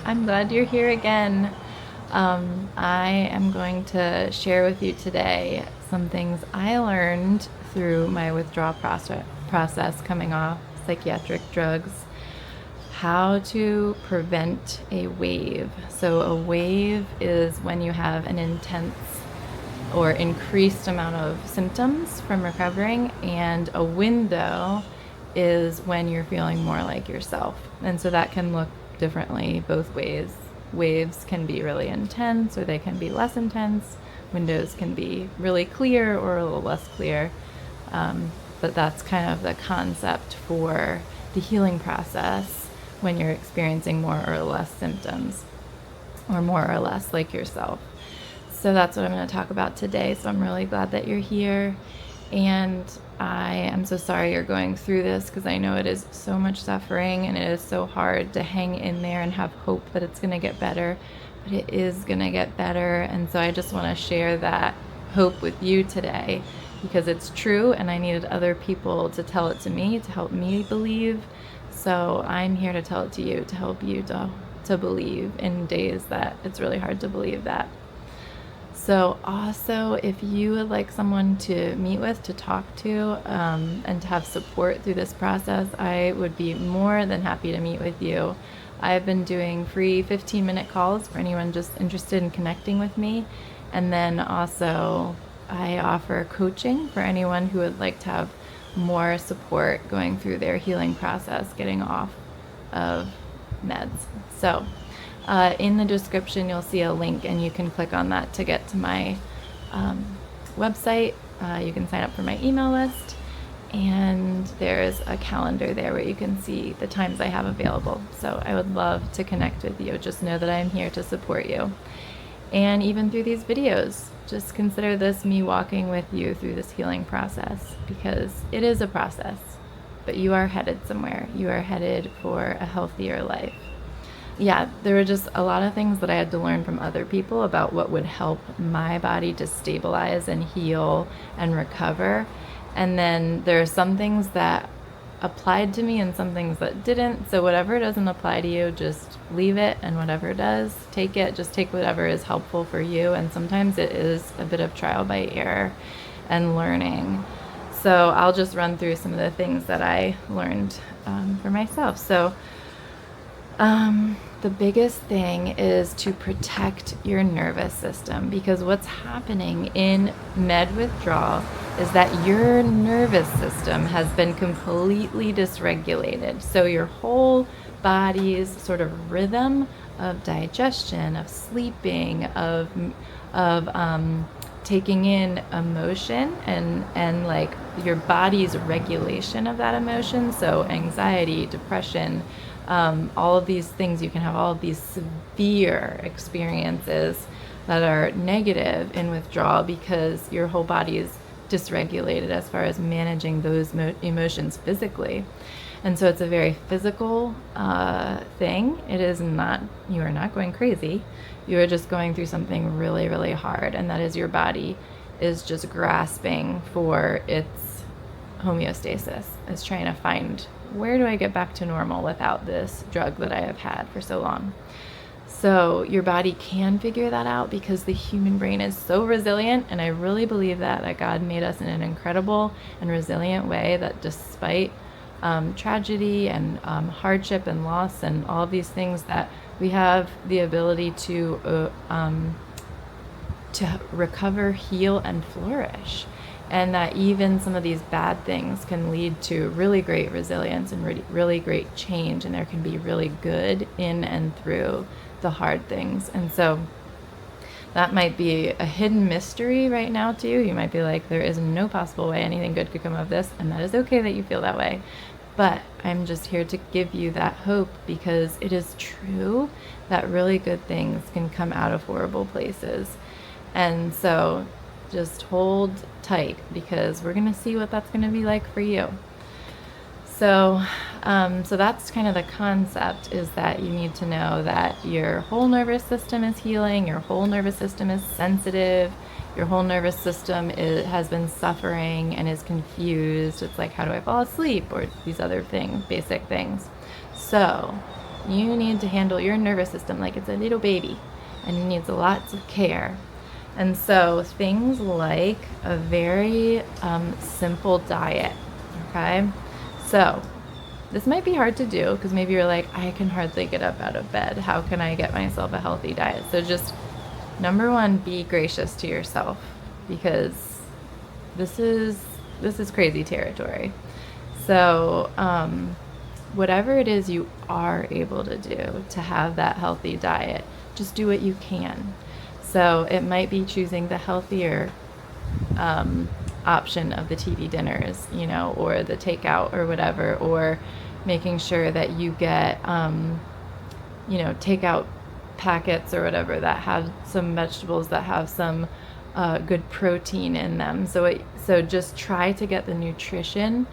I'm glad you're here again. I am going to share with you today some things I learned through my withdrawal process coming off psychiatric drugs. How to prevent a wave. So, a wave is when you have an intense or increased amount of symptoms from recovering, and a window is when you're feeling more like yourself. And so that can look differently both ways. Waves can be really intense or they can be less intense. Windows can be really clear or a little less clear. But that's kind of the concept for the healing process when you're experiencing more or less symptoms or more or less like yourself. So that's what I'm going to talk about today. So I'm really glad that you're here. And I am so sorry you're going through this, because I know it is so much suffering and it is so hard to hang in there and have hope that it's going to get better. But it is going to get better. And so I just want to share that hope with you today, because it's true and I needed other people to tell it to me, to help me believe. So I'm here to tell it to you, to help you to believe in days that it's really hard to believe that. So also, if you would like someone to meet with, to talk to, and to have support through this process, I would be more than happy to meet with you. I've been doing free 15-minute calls for anyone just interested in connecting with me. And then also, I offer coaching for anyone who would like to have more support going through their healing process, getting off of meds. So in the description, you'll see a link, and you can click on that to get to my website. You can sign up for my email list, and there's a calendar there where you can see the times I have available. So I would love to connect with you. Just know that I'm here to support you. And even through these videos, just consider this me walking with you through this healing process, because it is a process, but you are headed somewhere. You are headed for a healthier life. Yeah, there were just a lot of things that I had to learn from other people about what would help my body to stabilize and heal and recover. And then there are some things that applied to me and some things that didn't. So whatever doesn't apply to you, just leave it. And whatever does, take it. Just take whatever is helpful for you. And sometimes it is a bit of trial by error and learning. So I'll just run through some of the things that I learned for myself. So the biggest thing is to protect your nervous system, because what's happening in med withdrawal is that your nervous system has been completely dysregulated. So your whole body's sort of rhythm of digestion, of sleeping, of taking in emotion and like your body's regulation of that emotion. So anxiety, depression, all of these things, you can have all of these severe experiences that are negative in withdrawal because your whole body is dysregulated as far as managing those emotions physically. And so it's a very physical thing. It is not, you are not going crazy. You are just going through something really, really hard. And that is your body is just grasping for its homeostasis. It's trying to find, where do I get back to normal without this drug that I have had for so long? So your body can figure that out because the human brain is so resilient. And I really believe that God made us in an incredible and resilient way, that despite tragedy and hardship and loss and all of these things, that we have the ability to recover, heal, and flourish. And that even some of these bad things can lead to really great resilience and really great change, and there can be really good in and through the hard things. And so that might be a hidden mystery right now to you. You might be like, there is no possible way anything good could come of this, and that is okay that you feel that way. But I'm just here to give you that hope, because it is true that really good things can come out of horrible places. And so just hold tight, because we're going to see what that's going to be like for you. So that's kind of the concept, is that you need to know that your whole nervous system is healing, your whole nervous system is sensitive, your whole nervous system has been suffering and is confused. It's like, how do I fall asleep? Or these other things, basic things. So You need to handle your nervous system like it's a little baby, and it needs lots of care. And so things like a very simple diet, okay? So this might be hard to do because maybe you're like, I can hardly get up out of bed. How can I get myself a healthy diet? So just number one, be gracious to yourself, because this is crazy territory. So whatever it is you are able to do to have that healthy diet, just do what you can. So it might be choosing the healthier option of the TV dinners, you know, or the takeout or whatever, or making sure that you get, you know, takeout packets or whatever that have some vegetables that have some good protein in them. So just try to get the nutrition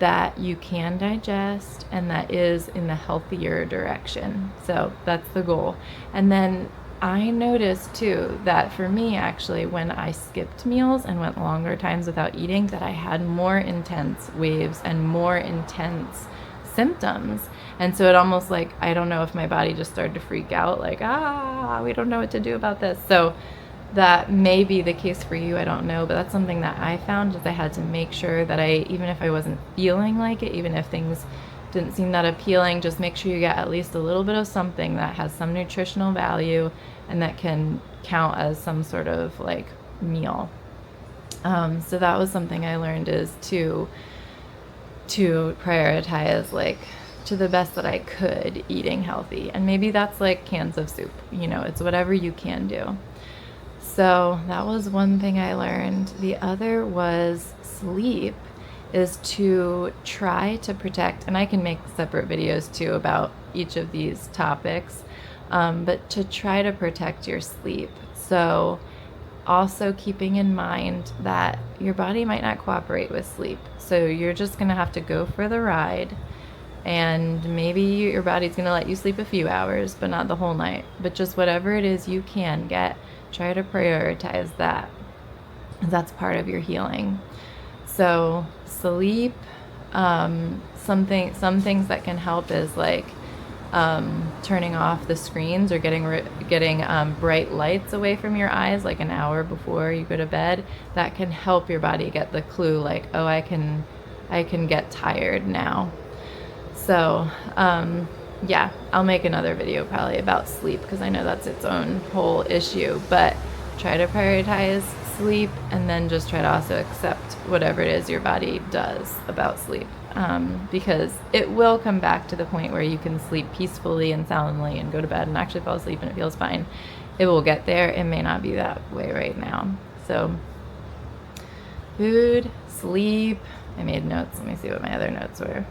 that you can digest and that is in the healthier direction. So that's the goal. And then I noticed too that for me, actually, when I skipped meals and went longer times without eating, that I had more intense waves and more intense symptoms. And so it almost like, I don't know if my body just started to freak out, like, we don't know what to do about this. So that may be the case for you, I don't know, but that's something that I found, is I had to make sure that even if I wasn't feeling like it, even if things didn't seem that appealing, just make sure you get at least a little bit of something that has some nutritional value and that can count as some sort of like meal. So that was something I learned, is to prioritize, like, to the best that I could, eating healthy. And maybe that's like cans of soup, you know, it's whatever you can do. So that was one thing I learned. The other was sleep, is to try to protect, and I can make separate videos too about each of these topics, but to try to protect your sleep. So also keeping in mind that your body might not cooperate with sleep. So you're just going to have to go for the ride, and maybe your body's going to let you sleep a few hours, but not the whole night. But just whatever it is you can get, try to prioritize that. That's part of your healing. So sleep, some things that can help is like turning off the screens or getting bright lights away from your eyes, like an hour before you go to bed. That can help your body get the clue, like, oh, I can get tired now. So yeah, I'll make another video probably about sleep, because I know that's its own whole issue. But try to prioritize sleep, and then just try to also accept whatever it is your body does about sleep, because it will come back to the point where you can sleep peacefully and soundly and go to bed and actually fall asleep and it feels fine. It will get there. It may not be that way right now. So food, sleep, I made notes. Let me see what my other notes were.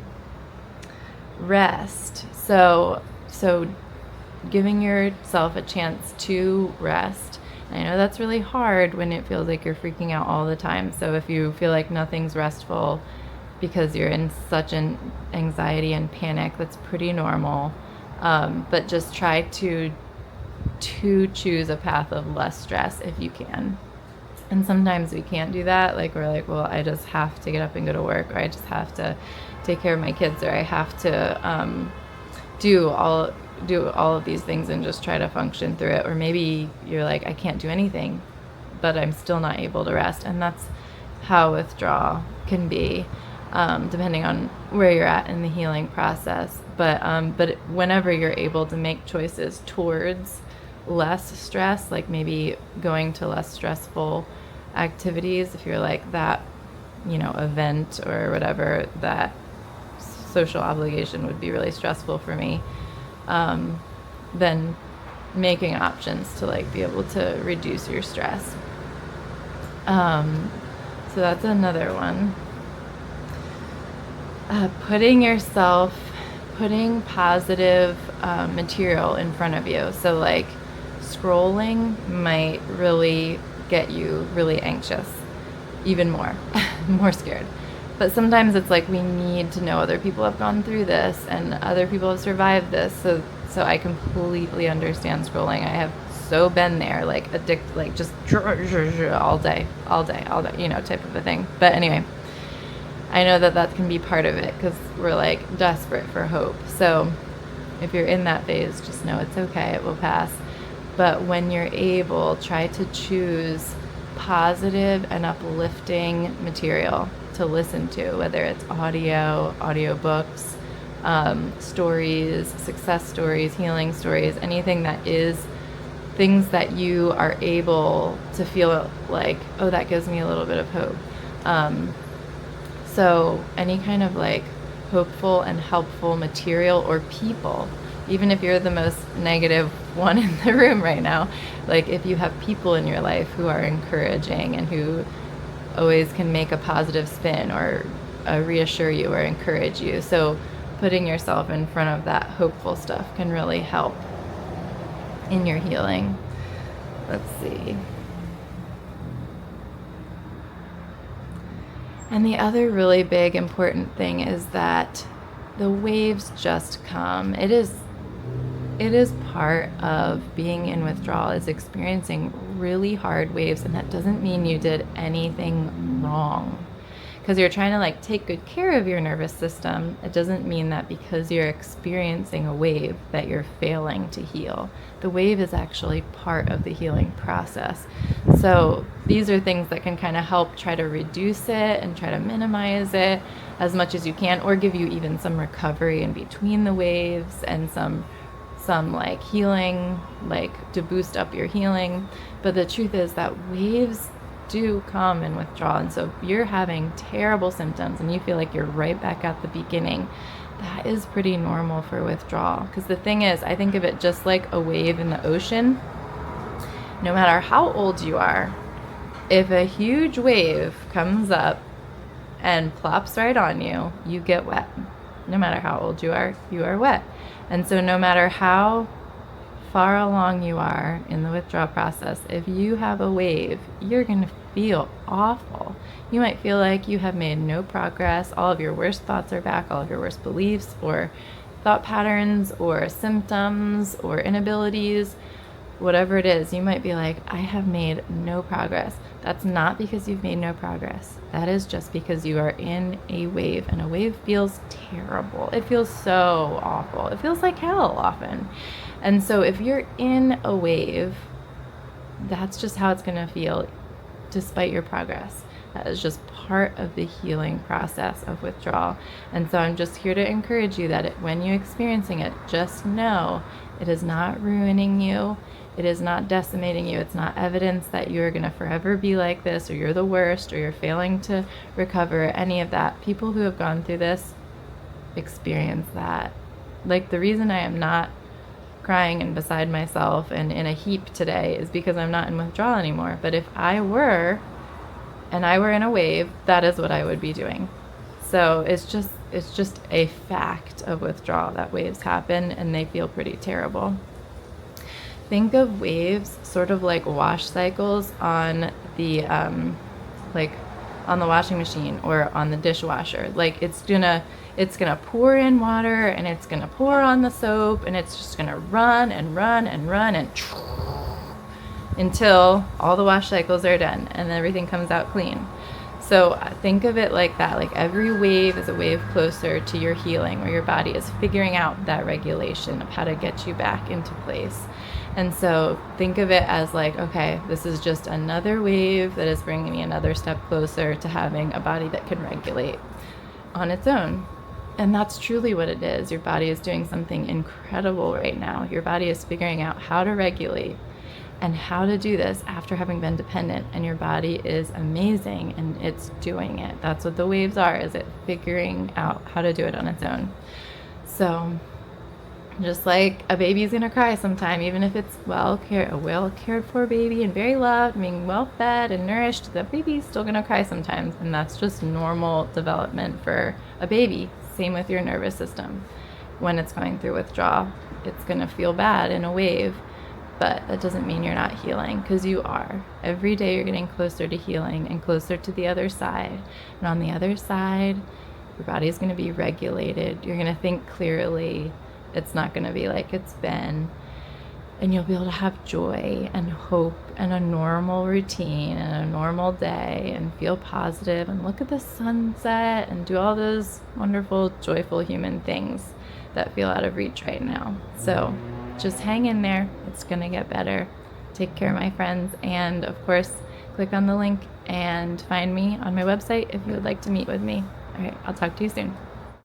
Rest. So giving yourself a chance to rest. I know that's really hard when it feels like you're freaking out all the time. So if you feel like nothing's restful because you're in such an anxiety and panic, that's pretty normal. But just try to choose a path of less stress if you can. And sometimes we can't do that. Like, we're like, well, I just have to get up and go to work, or I just have to take care of my kids, or I have to do all of these things and just try to function through it. Or maybe you're like, I can't do anything, but I'm still not able to rest. And that's how withdrawal can be, depending on where you're at in the healing process. But whenever you're able to make choices towards less stress, like maybe going to less stressful activities, if you're like that, you know, event or whatever, that social obligation would be really stressful for me, then making options to like be able to reduce your stress. So that's another one. Putting positive material in front of you. So like scrolling might really get you really anxious, even more, more scared. But sometimes it's like we need to know other people have gone through this and other people have survived this. So I completely understand scrolling. I have so been there, like addicted, like just all day, you know, type of a thing. But anyway, I know that can be part of it because we're like desperate for hope. So if you're in that phase, just know it's okay, it will pass. But when you're able, try to choose positive and uplifting material to listen to, whether it's audiobooks, stories, success stories, healing stories, anything that is things that you are able to feel like, oh, that gives me a little bit of hope. So any kind of like hopeful and helpful material or people, even if you're the most negative one in the room right now, like if you have people in your life who are encouraging and who always can make a positive spin or reassure you or encourage you. So putting yourself in front of that hopeful stuff can really help in your healing. Let's see. And the other really big important thing is that the waves just come. It is part of being in withdrawal, is experiencing really hard waves, and that doesn't mean you did anything wrong. Because you're trying to like take good care of your nervous system, it doesn't mean that because you're experiencing a wave that you're failing to heal. The wave is actually part of the healing process. So these are things that can kind of help try to reduce it and try to minimize it as much as you can, or give you even some recovery in between the waves and some like healing, like to boost up your healing. But the truth is that waves do come in withdrawal. And so if you're having terrible symptoms and you feel like you're right back at the beginning, that is pretty normal for withdrawal. Because the thing is, I think of it just like a wave in the ocean. No matter how old you are, if a huge wave comes up and plops right on you, you get wet. No matter how old you are wet. And so no matter how far along you are in the withdrawal process, if you have a wave, you're going to feel awful. You might feel like you have made no progress. All of your worst thoughts are back, all of your worst beliefs or thought patterns or symptoms or inabilities, whatever it is. You might be like, I have made no progress. That's not because you've made no progress. That is just because you are in a wave, and a wave feels terrible. It feels so awful. It feels like hell often. And so if you're in a wave, that's just how it's going to feel despite your progress. That is just part of the healing process of withdrawal. And so I'm just here to encourage you that when you're experiencing it, just know it is not ruining you. It is not decimating you. It's not evidence that you're going to forever be like this, or you're the worst, or you're failing to recover, any of that. People who have gone through this experience that. Like, the reason I am not crying and beside myself and in a heap today is because I'm not in withdrawal anymore. But if I were, and I were in a wave, that is what I would be doing. So it's just a fact of withdrawal that waves happen, and they feel pretty terrible. Think of waves sort of like wash cycles on the like on the washing machine or on the dishwasher. Like it's gonna pour in water, and it's gonna pour on the soap, and it's just gonna run and run and run and until all the wash cycles are done and everything comes out clean. So think of it like that. Like every wave is a wave closer to your healing, where your body is figuring out that regulation of how to get you back into place. And so think of it as like, okay, this is just another wave that is bringing me another step closer to having a body that can regulate on its own. And that's truly what it is. Your body is doing something incredible right now. Your body is figuring out how to regulate and how to do this after having been dependent. And your body is amazing, and it's doing it. That's what the waves are, is it figuring out how to do it on its own. So just like a baby's gonna cry sometime, even if it's a well cared for baby and very loved, being well fed and nourished, the baby's still gonna cry sometimes. And that's just normal development for a baby. Same with your nervous system. When it's going through withdrawal, it's gonna feel bad in a wave, but that doesn't mean you're not healing, because you are. Every day you're getting closer to healing and closer to the other side. And on the other side, your body is gonna be regulated. You're gonna think clearly. It's not going to be like it's been, and you'll be able to have joy and hope and a normal routine and a normal day and feel positive and look at the sunset and do all those wonderful, joyful human things that feel out of reach right now. So just hang in there. It's going to get better. Take care, my friends. And of course, click on the link and find me on my website if you would like to meet with me. All right, I'll talk to you soon.